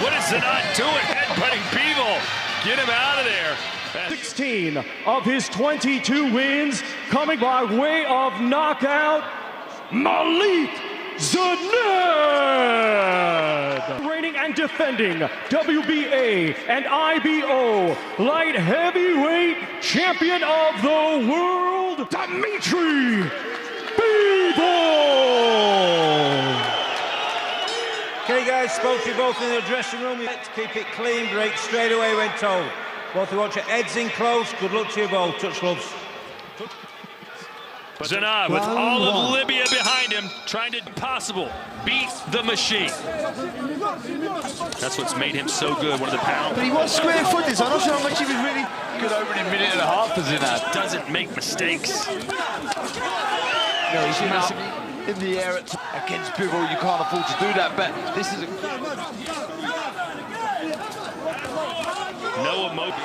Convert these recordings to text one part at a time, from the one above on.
What is Zinad doing? Headbutting Bivol. Get him out of there. 16 of his 22 wins coming by way of knockout, Malik Zinad! Reigning and defending WBA and IBO light heavyweight champion of the world, Dmitry Bivol! Okay guys, spoke to you both in the dressing room. Let's keep it clean, break straight away when told. Both of you watch your heads in close. Good luck to you both. Touch gloves. Zinad with all of Libya behind him, trying to possible beat the machine. That's what's made him so good, one of the pound. But he was square-footed, so I'm not sure how much he was really good opening minute and a half for Zinad. Doesn't make mistakes. No, he's massively in the air against Bivol. You can't afford to do that, but this is a... No emotion.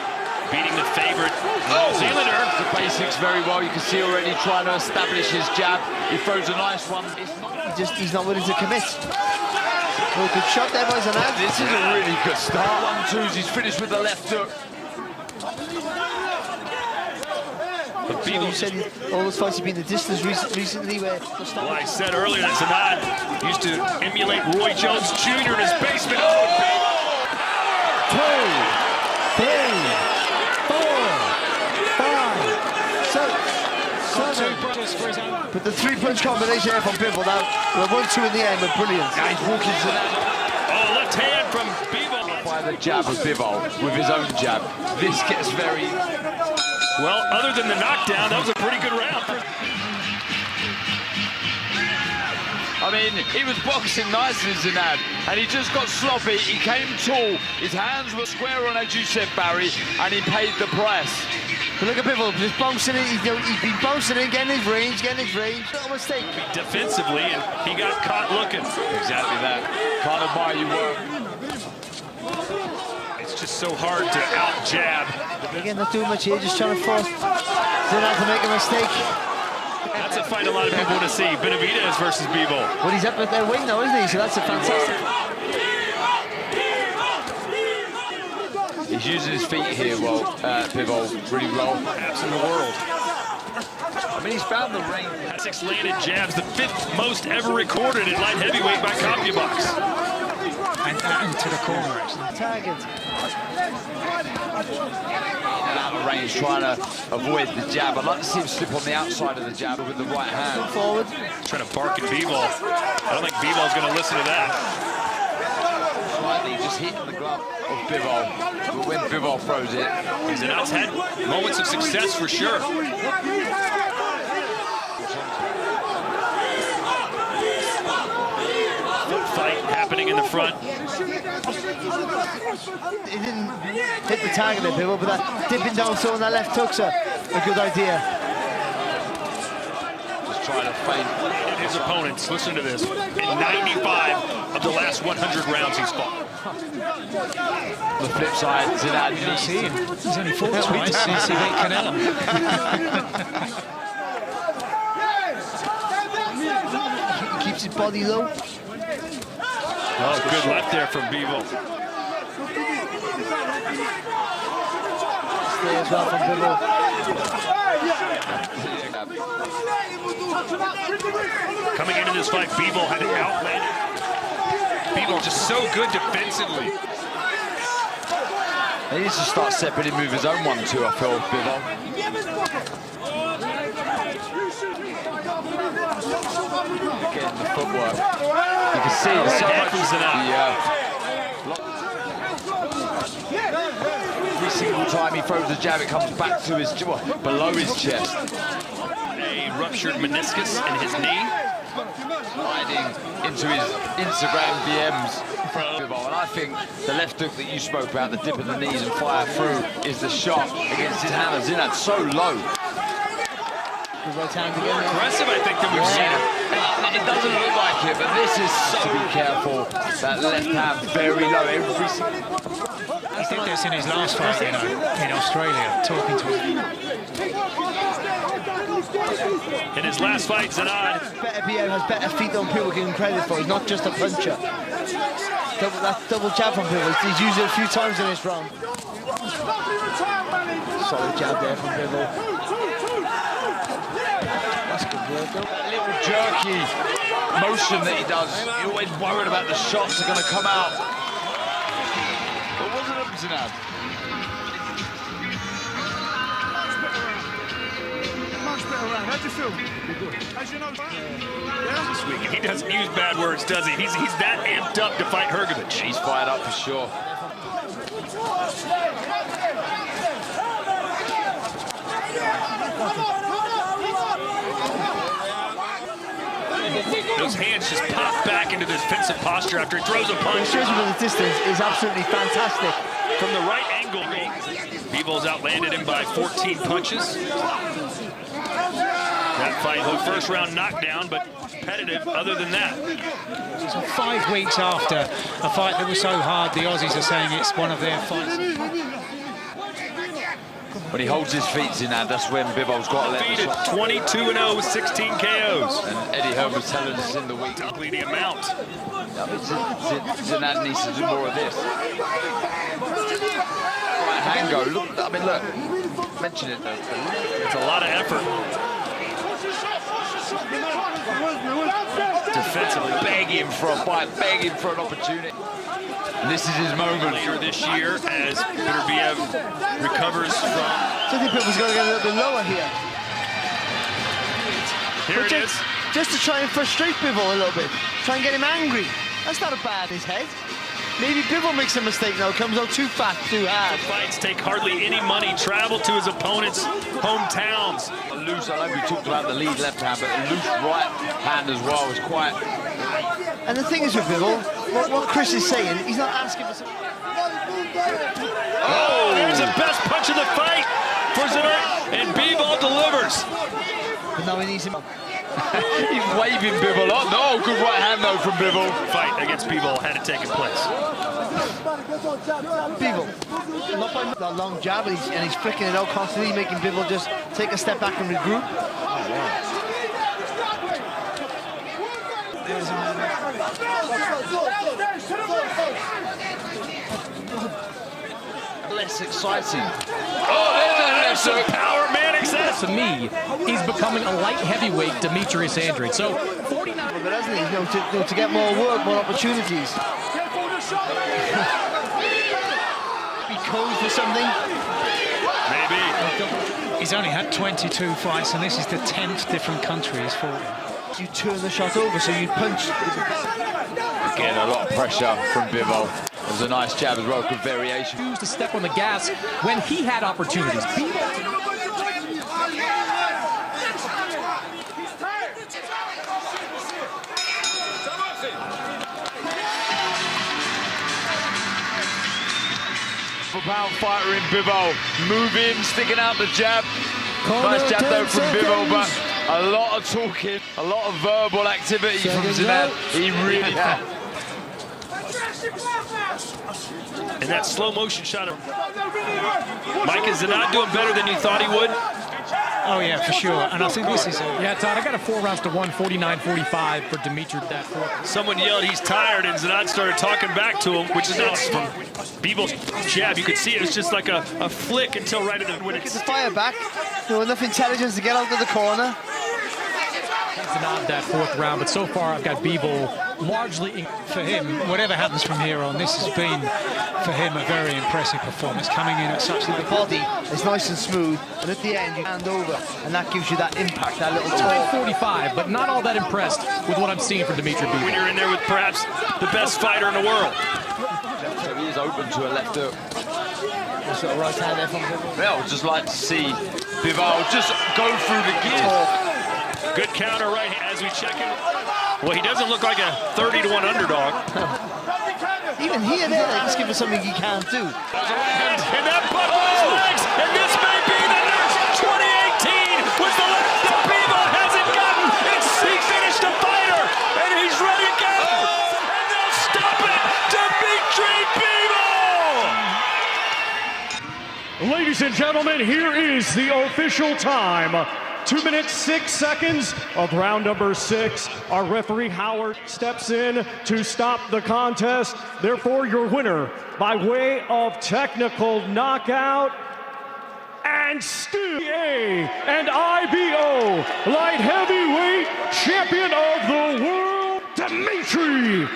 Beating the favorite New Zealander. The basics very well. You can see already trying to establish his jab. He throws a nice one. He's not willing to commit. Oh, good shot there by Zinad. This is a really good start. 1-2s. He's finished with the left hook. But Bivol, you said all those fights have been the distance recently. Well, I said earlier that Zinad used to emulate Roy Jones Jr. in his basement. Oh, 2, 3, 4, 5, 7. But the three-punch combination there from Bivol, now the 1-2 in the end, but brilliant. Now he's walking Zinad. Oh, left hand from Bivol. By the jab of Bivol with his own jab. This gets very... Well, other than the knockdown, that was a pretty good round. I mean, he was boxing nicely, Zinad, and he just got sloppy. He came tall. His hands were square on, as you said, Barry, and he paid the price. But look at Bivol, just bouncing in. He's been bouncing in, getting his range, No mistake. Defensively, and he got caught looking. Exactly that. Can't admire you work. It's just so hard to out-jab. Again, not doing much here, just trying to force Zinad to make a mistake. That's a fight a lot of people want to see. Benavidez versus Bivol. Well, he's up at their wing now, isn't he? So that's a fantastic. He's using his feet here, Bivol, really well. Abs in the world. I mean, he's found the range. 6 landed jabs, the 5th most ever recorded in light heavyweight by CompuBox. And to the corner, actually. Target. Out of range, trying to avoid the jab. I'd like to see him slip on the outside of the jab with the right hand. Forward. Trying to bark at Bivol. I don't think Bivol's going to listen to that. Slightly just hitting the glove of Bivol. But when Bivol throws it... Zinad's had moments of success for sure. Fight happening in the front. He didn't hit the target there, Bivol, but that dipping down so on that left hook's a good idea. Just trying to feint His opponents, listen to this, in 95 of the last 100 rounds he's fought. The flip side, Zinad. You don't see him. He's only fought twice since he beat Canelo. He keeps his body low. Oh, good left there from Bivol. Stay as well from Bivol. Coming into this fight, Bivol had an outlet. Bivol just so good defensively. He needs to start separating with his own 1-2, I feel, Bivol. Again, the footwork. You can see it so much. Every single time he throws the jab, it comes back to his below his chest. A ruptured meniscus in his knee. Sliding into his Instagram DMs. And I think the left hook that you spoke about, the dip in the knees and fire through, is the shot against his hand of Zinad so low. Right hand More aggressive, I think, than we've seen him. It doesn't look like it, but this is so... To be careful, that left hand very low every single... He did this in his last fight, you know, in Australia, talking to him. In his last fight, Zinad Better BM has better feet than people give him credit for. He's not just a puncher. That double jab from Bivol. He's used it a few times in this round. Solid jab there from Bivol. That's good work, though. That little jerky motion that he does, you're always worried about the shots are going to come out. But wasn't it, Zinad? Much better round. How'd you feel? As you know, This week, he doesn't use bad words, does he? He's that amped up to fight Hrgovic. He's fired up for sure. Those hands just pop back into the defensive posture after he throws a punch. The from the distance is absolutely fantastic. From the right angle, Bivol's outlanded him by 14 punches. That fight, the first round knockdown, but competitive other than that. So 5 weeks after a fight that was so hard, the Aussies are saying it's one of their fights. When he holds his feet, Zinad, that's when Bivol's got to let the shots. 22-0 with 16 KOs. And Eddie Hearn was telling us in the week. Doubly the amount. Yeah, but Zinad needs to do more of this. Right hand go. Look, I mean, look. Mention it though. It's a lot of effort. Defensively, Begging for a fight, begging for an opportunity. And this is his moment. Later this year, as Dmitry recovers from. I think Bivol's going to get a little bit lower here. Here it is. Just to try and frustrate Bivol a little bit. Try and get him angry. That's not a bad in his head. Maybe Bivol makes a mistake now, comes out too fast, too hard. The fights take hardly any money, travel to his opponent's hometowns. A loose, I know we talked about the lead left hand, but a loose right hand as well is quite... And the thing is with Bivol, what Chris is saying, he's not asking for something. Oh, there's the best punch of the fight for Zinad, and Bivol delivers. But now he needs him. He's waving Bivol up. No, good right hand though from Bivol. Fight against Bivol had it taken place. Bivol, not by that long jab, and he's flicking it out constantly, making Bivol just take a step back and regroup. Less exciting. Oh, there's some power, man. Excess. To me, he's becoming a light heavyweight Dmitry Bivol. So 49. But doesn't he? To get more work, more opportunities. Be cold for something. Maybe. He's only had 22 fights, and this is the 10th different country he's fought in. You turn the shot over, so you punch. Again, a lot of pressure from Bivol. It was a nice jab as well, good variation. Used to step on the gas when he had opportunities. Pound fighter in Bivol, moving, sticking out the jab. Nice jab though from Bivol, but a lot of talking, a lot of verbal activity from Zinad. He really had. And that slow motion shot of Mike, is Zinad doing better than you thought he would? Oh yeah, for sure. And I think this is Yeah, Todd, I got a 4 rounds to 1, 49-45 for Dmitry that fourth. Someone yelled he's tired, and Zinad started talking back to him, which is not from Bivol's jab. You could see it was just like a flick until right at the when Get the fire back. Enough intelligence to get out of the corner. Zinad that 4th round, but so far I've got Bivol largely for him. Whatever happens from here on, this has been for him a very impressive performance, coming in at such The body is nice and smooth, and at the end you hand over, and that gives you that impact, that little torque. 45, but not all that impressed with what I'm seeing from Dmitry Bivol. when you're in there with perhaps the best fighter in the world. So he is open to a left hook. Sort of right hand there from Bivol. Yeah, I would just like to see Bivol just go through the gears. Good counter right as we check in. Well, he doesn't look like a 30-to-1 underdog. Even here, there, just give us something he can't do. And that buckle his legs, and this may be the next 2018 was the last that Bivol hasn't gotten. He finished a fighter, and he's ready to go. And they'll stop it. Dmitry Bivol. Ladies and gentlemen, here is the official time. 2 minutes 6 seconds of round number 6. Our referee Howard steps in to stop the contest. Therefore, your winner by way of technical knockout and still and IBO light heavyweight champion of the world, Dmitry